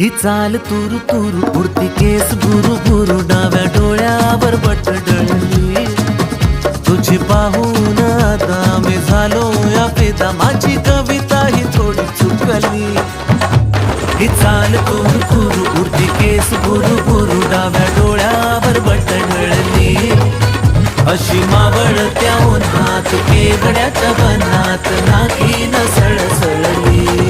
ही चाल तुरु तुरु उडती केस बुरु बुरु डाव्या डोळ्यावर बटडळली तुझी पाहून आता मी झालो या फिदा माझी कविता ही थोडी चुकली ही चाल तुरु तुरु उडती केस बुरु बुरु डाव्या डोळ्यावर बटडळली अशी मावळत्या उन्हात केवड्याच्या बनात नाकी न सळसळली